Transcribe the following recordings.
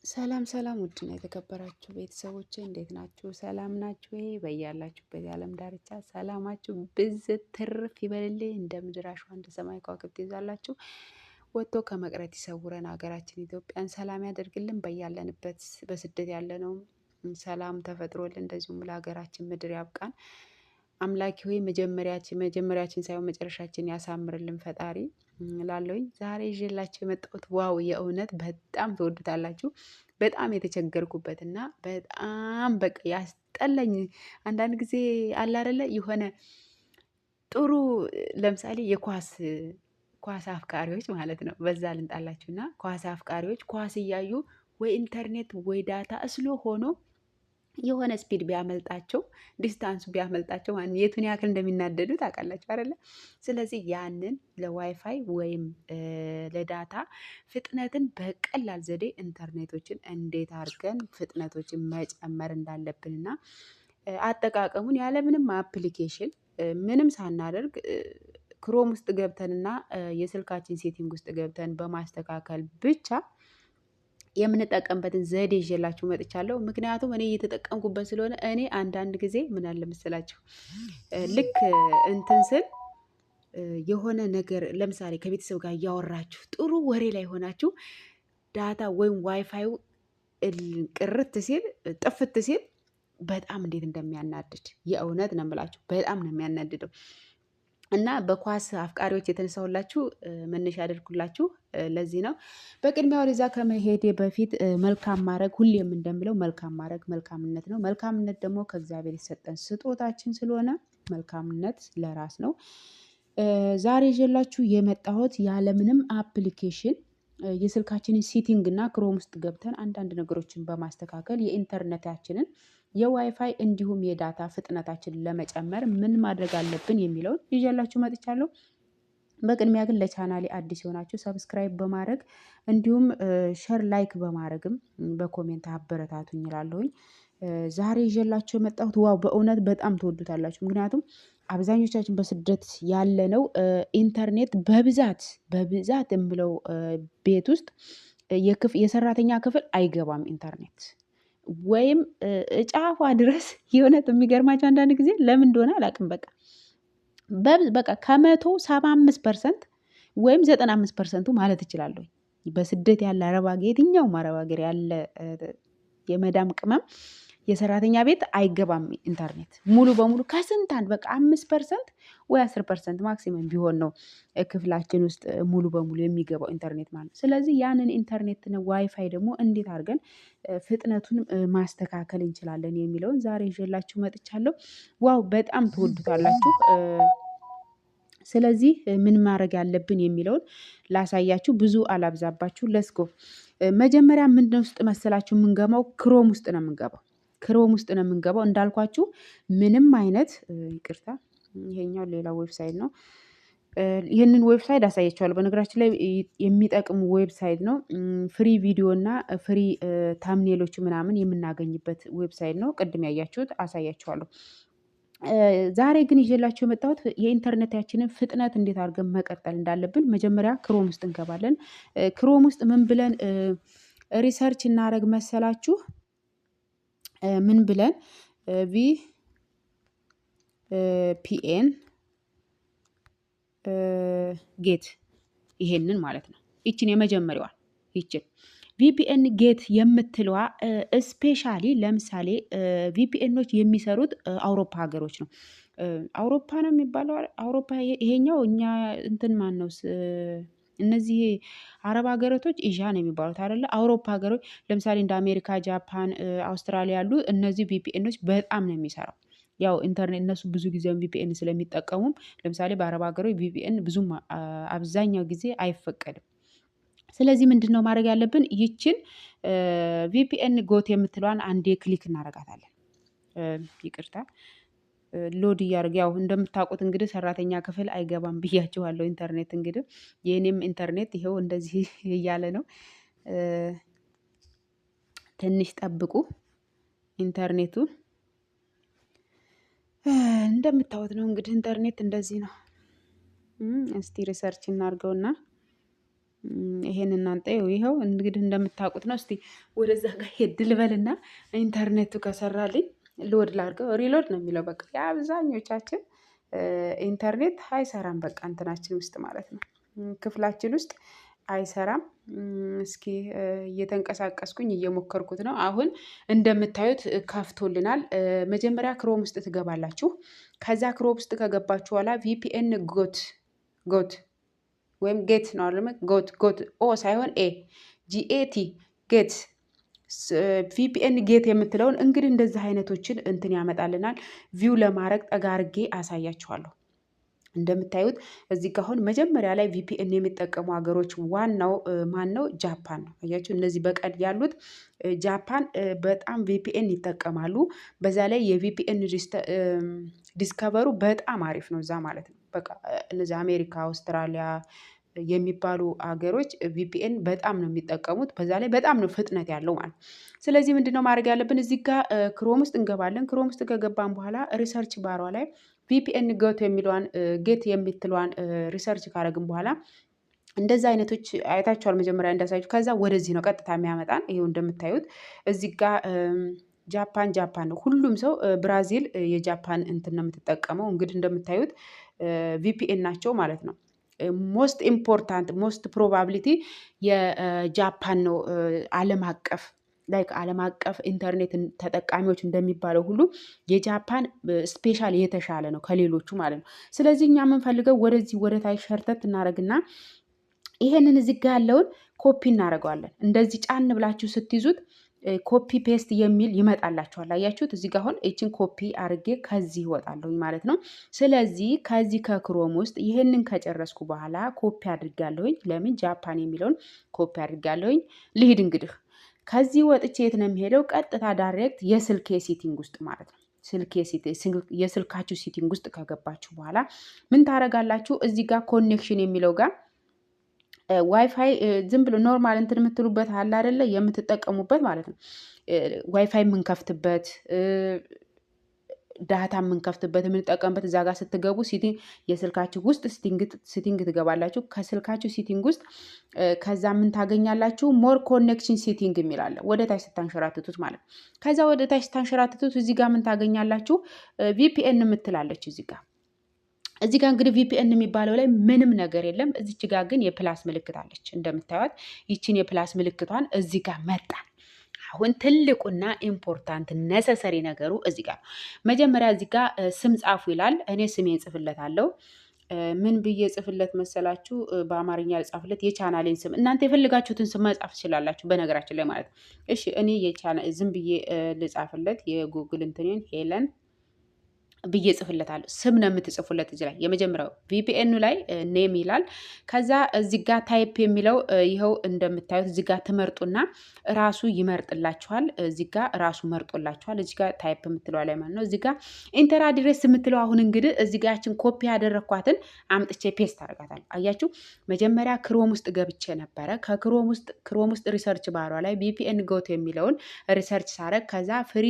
ሰላም ሰላም ውድና የተከበራችሁ ቤተሰቦቼ እንዴት ናችሁ? ሰላም ናችሁ ወይ? በያላችሁበት የዓለም ዳርቻ ሰላማችሁ ብዝት ትርፍ ይበልልኝ። እንደ ምድር አሸዋ እንደ ሰማይ ከዋክብት ይዛላችሁ ወጥቶ ከመቅረት ይሰውረን። ሀገራችን ኢትዮጵያን ሰላም ያደርግልን። በያለንበት በስደት ያለነውም ሰላም ተፈጥሮልን እንደዚሁም ለሀገራችን ምድር ያብቃን። አምላኪ ሆይ መጀመሪያችን ሳይሆን መጨረሻችን ያሳምርልን ፈጣሪ ላለውኝ ዛሬ ይዤላችሁ የመጣሁት ዋው የእውነት በጣም ትወዱታላችሁ። በጣም የተቸገርኩበት እና በጣም በቃ ያስጠላኝ አንዳንድ ጊዜ አለ አይደለ የሆነ ጥሩ ለምሳሌ ኳስ አፍቃሪዎች ማለት ነው። በዛ ልንጣላችሁና ኳስ አፍቃሪዎች ኳስ እያዩ ወይ ኢንተርኔት ወይ ዳታ እስሎ ሆኖ የሆነ ስፒድ ቢያመልጣቸው ዲስታንሱ ቢያመልጣቸው የቱን ያክል እንደሚናደዱ ታውቃላችሁ አይደለ? ስለዚህ ያንን ለዋይፋይ ወይም ለዳታ ፍጥነትን በቀላል ዘዴ ኢንተርኔቶችን እንዴት አድርገን ፍጥነቶችን መጨመር እንዳለብንና አጠቃቀሙን ያለምንም አፕሊኬሽን ምንም ሳናደርግ ክሮም ውስጥ ገብተንና የስልካችን ሴቲንግ ውስጥ ገብተን በማስተካከል ብቻ የምንጠቀምበትን ዘዴ ይዤላችሁ መጥቻለሁ። ምክንያቱም እኔ እየተጠቀምኩበት ስለሆነ እኔ አንዳንድ ጊዜ ምን አለ መሰላችሁ ልክ እንትን ስል የሆነ ነገር ለምሳሌ ከቤተሰብ ጋር እያወራችሁ ጥሩ ወሬ ላይ ሆናችሁ ዳታ ወይም ዋይፋዩ ቅርት ሲል ጥፍት ሲል በጣም እንዴት እንደሚያናድድ የእውነት ነው የምላችሁ። በጣም ነው የሚያናድደው። እና በኳስ አፍቃሪዎች የተነሳሁላችሁ መነሻ ያደርኩላችሁ ለዚህ ነው። በቅድሚያ ወደዛ ከመሄዴ በፊት መልካም ማድረግ ሁሌም እንደምለው መልካም ማድረግ መልካምነት ነው። መልካምነት ደግሞ ከእግዚአብሔር የሰጠን ስጦታችን ስለሆነ መልካምነት ለራስ ነው። ዛሬ ይዤላችሁ የመጣሁት ያለምንም አፕሊኬሽን የስልካችንን ሴቲንግ እና ክሮም ውስጥ ገብተን አንዳንድ ነገሮችን በማስተካከል የኢንተርኔታችንን የዋይፋይ እንዲሁም የዳታ ፍጥነታችንን ለመጨመር ምን ማድረግ አለብን የሚለውን ይዤላችሁ መጥቻለሁ። በቅድሚያ ግን ለቻናሌ አዲስ የሆናችሁ ሰብስክራይብ በማድረግ እንዲሁም ሸር ላይክ በማድረግም በኮሜንት አበረታቱኝ እላለሁኝ። ዛሬ ይዤላችሁ የመጣሁት ዋው በእውነት በጣም ትወዱታላችሁ። ምክንያቱም አብዛኞቻችን በስደት ያለነው ኢንተርኔት በብዛት የምለው ቤት ውስጥ የሰራተኛ ክፍል አይገባም ኢንተርኔት ወይም ጫፏ ድረስ የእውነት የሚገርማቸው አንዳንድ ጊዜ ለምን እንደሆነ አላውቅም። በቃ ከ175% ወይም 95%ቱ ማለት እችላለሁ በስደት ያለ የትኛውም አረብ ሀገር ያለ የመዳም ቅመም የሰራተኛ ቤት አይገባም ኢንተርኔት ሙሉ በሙሉ ከስንት አንድ በቃ 5% ወይ 10% ማክሲመም ቢሆን ነው ክፍላችን ውስጥ ሙሉ በሙሉ የሚገባው ኢንተርኔት ማለት ነው። ስለዚህ ያንን ኢንተርኔት ዋይፋይ ደግሞ እንዴት አድርገን ፍጥነቱን ማስተካከል እንችላለን የሚለውን ዛሬ ይዤላችሁ መጥቻለሁ። ዋው በጣም ትወዱታላችሁ። ስለዚህ ምን ማድረግ ያለብን የሚለውን ላሳያችሁ፣ ብዙ አላብዛባችሁ። ለስጎ መጀመሪያ ምንድን ውስጥ መሰላችሁ የምንገባው? ክሮም ውስጥ ነው የምንገባው። ክሮም ውስጥ ነው የምንገባው። እንዳልኳችሁ ምንም አይነት ይቅርታ፣ ይሄኛው ሌላ ዌብሳይት ነው። ይህንን ዌብሳይት አሳያችኋለሁ። በነገራችን ላይ የሚጠቅሙ ዌብሳይት ነው። ፍሪ ቪዲዮ እና ፍሪ ታምኔሎች ምናምን የምናገኝበት ዌብሳይት ነው። ቅድም ያያችሁት አሳያችኋለሁ። ዛሬ ግን ይዤላችሁ የመጣሁት የኢንተርኔታችንን ፍጥነት እንዴት አድርገን መቀጠል እንዳለብን መጀመሪያ ክሮም ውስጥ እንገባለን። ክሮም ውስጥ ምን ብለን ሪሰርች እናደርግ መሰላችሁ? ምን ብለን ቪፒኤን ጌት ይሄንን ማለት ነው። ይችን የመጀመሪያዋን ይችን ቪፒኤን ጌት የምትለዋ ስፔሻሊ ለምሳሌ ቪፒኤኖች የሚሰሩት አውሮፓ ሀገሮች ነው። አውሮፓ ነው የሚባለው አውሮፓ። ይሄኛው እኛ እንትን ማን ነው እነዚህ አረብ ሀገራቶች ኤዥያ ነው የሚባሉት አይደለ? አውሮፓ ሀገሮች ለምሳሌ እንደ አሜሪካ፣ ጃፓን፣ አውስትራሊያ ያሉ እነዚህ ቪፒኤኖች በጣም ነው የሚሰራው። ያው ኢንተርኔት እነሱ ብዙ ጊዜውን ቪፒኤን ስለሚጠቀሙም ለምሳሌ በአረብ ሀገሮች ቪፒኤን ብዙም አብዛኛው ጊዜ አይፈቀድም። ስለዚህ ምንድነው ማድረግ ያለብን? ይችን ቪፒኤን ጎት የምትለዋን አንዴ ክሊክ እናደርጋታለን። ይቅርታ ሎድ እያደረገ ያው እንደምታውቁት እንግዲህ ሰራተኛ ክፍል አይገባም ብያችኋለሁ። ኢንተርኔት እንግዲህ የኔም ኢንተርኔት ይሄው እንደዚህ እያለ ነው። ትንሽ ጠብቁ። ኢንተርኔቱ እንደምታዩት ነው እንግዲህ ኢንተርኔት እንደዚህ ነው። እስቲ ሪሰርች እናድርገውና ይሄን እናንተ ይኸው እንግዲህ እንደምታውቁት ነው። እስቲ ወደዛ ጋር ሄድ ልበልና ኢንተርኔቱ ከሰራልኝ ሎድ ላድርገው። ሪሎድ ነው የሚለው በቃ የአብዛኞቻችን ኢንተርኔት አይሰራም። በቃ እንትናችን ውስጥ ማለት ነው ክፍላችን ውስጥ አይሰራም። እስኪ እየተንቀሳቀስኩኝ እየሞከርኩት ነው። አሁን እንደምታዩት ከፍቶልናል። መጀመሪያ ክሮም ውስጥ ትገባላችሁ። ከዛ ክሮም ውስጥ ከገባችሁ በኋላ ቪፒኤን ጎት ወይም ጌት ነው አለ ጎት ኦ ሳይሆን ኤ ጂኤቲ ጌት ቪፒኤን ጌት የምትለውን እንግዲህ እንደዚህ አይነቶችን እንትን ያመጣልናል። ቪው ለማድረግ ጠጋ አድርጌ አሳያችኋለሁ። እንደምታዩት እዚህ ጋር አሁን መጀመሪያ ላይ ቪፒኤን የሚጠቀሙ ሀገሮች ዋናው ማን ነው? ጃፓን ነው። አያችሁ እነዚህ በቀል ያሉት ጃፓን በጣም ቪፒኤን ይጠቀማሉ። በዛ ላይ የቪፒኤን ዲስከቨሩ በጣም አሪፍ ነው እዛ ማለት ነው። በቃ እነዚህ አሜሪካ፣ አውስትራሊያ የሚባሉ ሀገሮች ቪፒኤን በጣም ነው የሚጠቀሙት። በዛ ላይ በጣም ነው ፍጥነት ያለው ማለት። ስለዚህ ምንድነው ማድረግ ያለብን? እዚህ ጋር ክሮም ውስጥ እንገባለን። ክሮም ውስጥ ከገባን በኋላ ሪሰርች ባሯ ላይ ቪፒኤን ጌት የምትለዋን ሪሰርች ካረግን በኋላ እንደዛ አይነቶች አይታችኋል መጀመሪያ እንዳሳያችሁ። ከዛ ወደዚህ ነው ቀጥታ የሚያመጣን። ይሄው እንደምታዩት እዚህ ጋር ጃፓን ነው። ሁሉም ሰው ብራዚል የጃፓን እንትን ነው የምትጠቀመው። እንግዲህ እንደምታዩት ቪፒኤን ናቸው ማለት ነው። ሞስት ኢምፖርታንት ሞስት ፕሮባቢሊቲ የጃፓን ነው። ዓለም አቀፍ ኢንተርኔት ተጠቃሚዎች እንደሚባለው ሁሉ የጃፓን ስፔሻል የተሻለ ነው ከሌሎቹ ማለት ነው። ስለዚህ እኛ የምንፈልገው ወደዚህ ወደ ታች ሸርተት እናደርግና ይሄንን እዚህ ጋር ያለውን ኮፒ እናደርገዋለን። እንደዚህ ጫን ብላችሁ ስትይዙት ኮፒ ፔስት የሚል ይመጣላችኋል። አያችሁት? እዚህ ጋር አሁን ይችን ኮፒ አድርጌ ከዚህ ይወጣለሁኝ ማለት ነው። ስለዚህ ከዚህ ከክሮም ውስጥ ይህንን ከጨረስኩ በኋላ ኮፒ አድርጋለሁኝ። ለምን ጃፓን የሚለውን ኮፒ አድርጋለሁኝ። ልሂድ እንግዲህ ከዚህ ወጥቼ የት ነው የሚሄደው? ቀጥታ ዳይሬክት የስልኬ ሴቲንግ ውስጥ ማለት ነው። የስልካችሁ ሴቲንግ ውስጥ ከገባችሁ በኋላ ምን ታደርጋላችሁ? እዚህ ጋር ኮኔክሽን የሚለው ጋር ዋይፋይ ዝም ብሎ ኖርማል እንትን የምትሉበት አለ አይደለ? የምትጠቀሙበት ማለት ነው። ዋይፋይ የምንከፍትበት ዳታ የምንከፍትበት የምንጠቀምበት እዛ ጋር ስትገቡ የስልካችሁ ውስጥ ሴቲንግ ትገባላችሁ። ከስልካችሁ ሴቲንግ ውስጥ ከዛ ምን ታገኛላችሁ? ሞር ኮኔክሽን ሴቲንግ የሚላለ ወደ ታች ስታንሸራትቱት ማለት ነው። ከዛ ወደ ታች ስታንሸራትቱት እዚህ ጋር ምን ታገኛላችሁ? ቪፒኤን የምትላለች እዚህ ጋር እንግዲህ ቪፒኤን የሚባለው ላይ ምንም ነገር የለም። እዚች ጋር ግን የፕላስ ምልክት አለች እንደምታዩት። ይችን የፕላስ ምልክቷን እዚህ ጋር መጣን። አሁን ትልቁና ኢምፖርታንት ነሰሰሪ ነገሩ እዚህ ጋር መጀመሪያ እዚህ ጋር ስም ጻፉ ይላል። እኔ ስሜን ጽፍለታለሁ። ምን ብዬ ጽፍለት መሰላችሁ? በአማርኛ ልጻፍለት የቻናሌን ስም። እናንተ የፈልጋችሁትን ስም መጻፍ ትችላላችሁ በነገራችን ላይ ማለት ነው። እሺ እኔ ዝም ብዬ ልጻፍለት የጉግል እንትኔን ሄለን ብዬ ጽፍለታለሁ። ስም ነው የምትጽፉለት እዚህ ላይ የመጀመሪያው ቪፒኤኑ ላይ ኔም ይላል። ከዛ እዚህ ጋር ታይፕ የሚለው ይኸው እንደምታዩት እዚህ ጋር ትመርጡና ራሱ ይመርጥላችኋል። እዚህ ጋር ራሱ መርጦላችኋል። እዚህ ጋር ታይፕ የምትለው ላይ ማለት ነው። እዚህ ጋር ኢንተር አድሬስ የምትለው አሁን እንግዲህ እዚህ ጋር ያችን ኮፒ ያደረኳትን አምጥቼ ፔስት አደርጋታለሁ። አያችሁ መጀመሪያ ክሮም ውስጥ ገብቼ ነበረ። ክሮም ውስጥ ሪሰርች ባሯ ላይ ቪፒኤን ጎት የሚለውን ሪሰርች ሳረግ ከዛ ፍሪ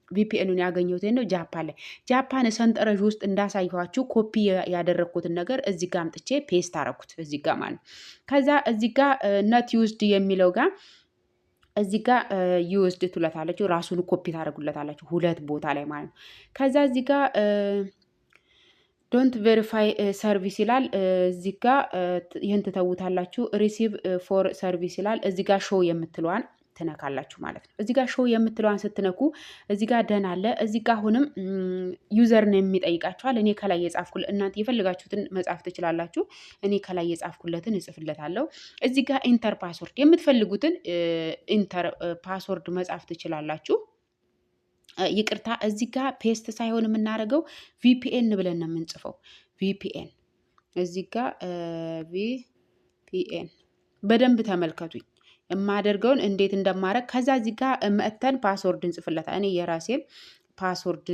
ቪፒኤኑን ያገኘሁት ነው ጃፓን ሰንጠረዥ ውስጥ እንዳሳየኋችሁ ኮፒ ያደረግኩትን ነገር እዚህ ጋር አምጥቼ ፔስት አረኩት እዚህ ጋር ማለት ነው። ከዛ እዚህ ጋር ነት ዩዝድ የሚለው ጋር እዚህ ጋር ዩዝድ ትለታላችሁ፣ ራሱን ኮፒ ታደርጉለታላችሁ ሁለት ቦታ ላይ ማለት ነው። ከዛ እዚህ ጋር ዶንት ቬሪፋይ ሰርቪስ ይላል። እዚህ ጋር ይህን ትተውታላችሁ። ሪሲቭ ፎር ሰርቪስ ይላል። እዚህ ጋር ሾው የምትለዋን ትነካላችሁ ማለት ነው። እዚህ ጋር ሾው የምትለዋን ስትነኩ እዚህ ጋር ደን አለ። እዚህ ጋር አሁንም ዩዘር ነው የሚጠይቃችኋል። እኔ ከላይ የጻፍኩለት እናንተ የፈልጋችሁትን መጻፍ ትችላላችሁ። እኔ ከላይ የጻፍኩለትን እጽፍለታለሁ። እዚህ ጋር ኢንተር ፓስወርድ የምትፈልጉትን ኢንተር ፓስወርድ መጻፍ ትችላላችሁ። ይቅርታ እዚህ ጋር ፔስት ሳይሆን የምናደርገው ቪፒኤን ብለን ነው የምንጽፈው። ቪፒኤን እዚህ ጋር ቪፒኤን በደንብ ተመልከቱኝ የማደርገውን እንዴት እንደማደርግ። ከዛ እዚህ ጋር መጥተን ፓስወርድ እንጽፍለታል። እኔ የራሴን ፓስወርድ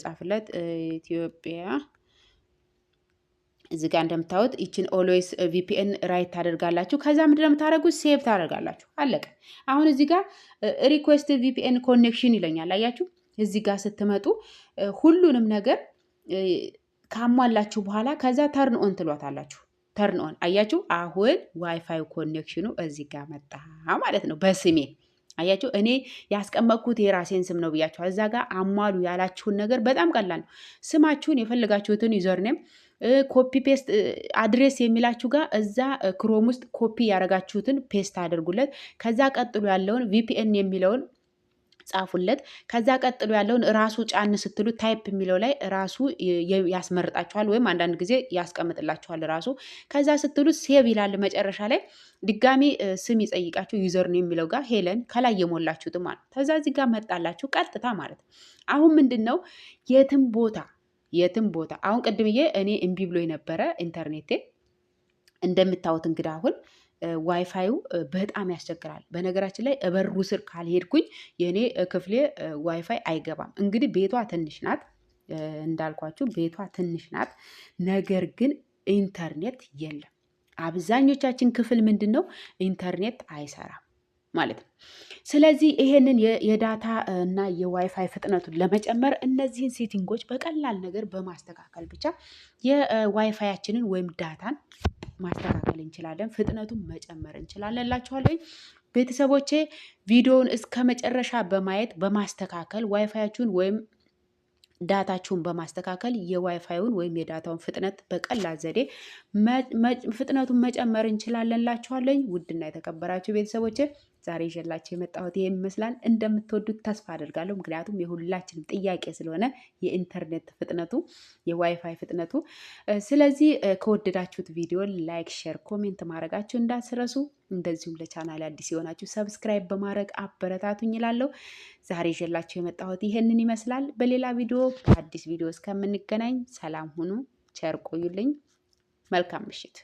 ጻፍለት ኢትዮጵያ። እዚህ ጋር እንደምታዩት ይችን ኦልዌይስ ቪፒኤን ራይት ታደርጋላችሁ። ከዛ ምንድን ነው የምታደርጉት? ሴቭ ታደርጋላችሁ። አለቀ። አሁን እዚህ ጋር ሪኩዌስት ቪፒኤን ኮኔክሽን ይለኛል። አያችሁ እዚህ ጋር ስትመጡ ሁሉንም ነገር ካሟላችሁ በኋላ ከዛ ተርን ኦን ትሏታላችሁ። ተርን ኦን አያችሁ፣ አሁን ዋይፋይ ኮኔክሽኑ እዚህ ጋር መጣ ማለት ነው በስሜ አያችሁ። እኔ ያስቀመጥኩት የራሴን ስም ነው ብያችኋል። እዛ ጋር አሟሉ ያላችሁን ነገር በጣም ቀላል ነው። ስማችሁን የፈለጋችሁትን ዩዘርኔም ኮፒ ፔስት አድሬስ የሚላችሁ ጋር እዛ ክሮም ውስጥ ኮፒ ያደረጋችሁትን ፔስት አድርጉለት። ከዛ ቀጥሎ ያለውን ቪፒኤን የሚለውን ጻፉለት። ከዛ ቀጥሎ ያለውን ራሱ ጫን ስትሉ ታይፕ የሚለው ላይ ራሱ ያስመርጣችኋል፣ ወይም አንዳንድ ጊዜ ያስቀምጥላችኋል ራሱ። ከዛ ስትሉ ሴቭ ይላል መጨረሻ ላይ። ድጋሚ ስም ይጠይቃችሁ ዩዘር ነው የሚለው ጋር ሄለን ከላይ የሞላችሁት ማለት። ከዛ እዚህ ጋር መጣላችሁ ቀጥታ ማለት ነው። አሁን ምንድን ነው የትም ቦታ አሁን ቅድምዬ እኔ እምቢ ብሎ የነበረ ኢንተርኔቴ እንደምታዩት እንግዲህ አሁን ዋይፋዩ በጣም ያስቸግራል። በነገራችን ላይ በሩ ስር ካልሄድኩኝ የኔ ክፍሌ ዋይፋይ አይገባም። እንግዲህ ቤቷ ትንሽ ናት እንዳልኳችሁ፣ ቤቷ ትንሽ ናት። ነገር ግን ኢንተርኔት የለም። አብዛኞቻችን ክፍል ምንድን ነው ኢንተርኔት አይሰራም ማለት ነው። ስለዚህ ይሄንን የዳታ እና የዋይፋይ ፍጥነቱን ለመጨመር እነዚህን ሴቲንጎች በቀላል ነገር በማስተካከል ብቻ የዋይፋያችንን ወይም ዳታን ማስተካከል እንችላለን፣ ፍጥነቱን መጨመር እንችላለን እላችኋለሁ። ቤተሰቦቼ ቪዲዮውን እስከ መጨረሻ በማየት በማስተካከል ዋይፋያችሁን ወይም ዳታችሁን በማስተካከል የዋይፋዩን ወይም የዳታውን ፍጥነት በቀላል ዘዴ ፍጥነቱን መጨመር እንችላለን እላችኋለሁ። ውድና የተከበራችሁ ቤተሰቦቼ ዛሬ ይዤላችሁ የመጣሁት ይሄን ይመስላል። እንደምትወዱት ተስፋ አደርጋለሁ። ምክንያቱም የሁላችንም ጥያቄ ስለሆነ የኢንተርኔት ፍጥነቱ፣ የዋይፋይ ፍጥነቱ። ስለዚህ ከወደዳችሁት ቪዲዮ ላይክ፣ ሼር፣ ኮሜንት ማድረጋችሁ እንዳትረሱ። እንደዚሁም ለቻናል አዲስ የሆናችሁ ሰብስክራይብ በማድረግ አበረታቱኝ እላለሁ። ዛሬ ይዤላችሁ የመጣሁት ይሄንን ይመስላል። በሌላ ቪዲዮ በአዲስ ቪዲዮ እስከምንገናኝ ሰላም ሁኑ፣ ቸር ቆዩልኝ። መልካም ምሽት።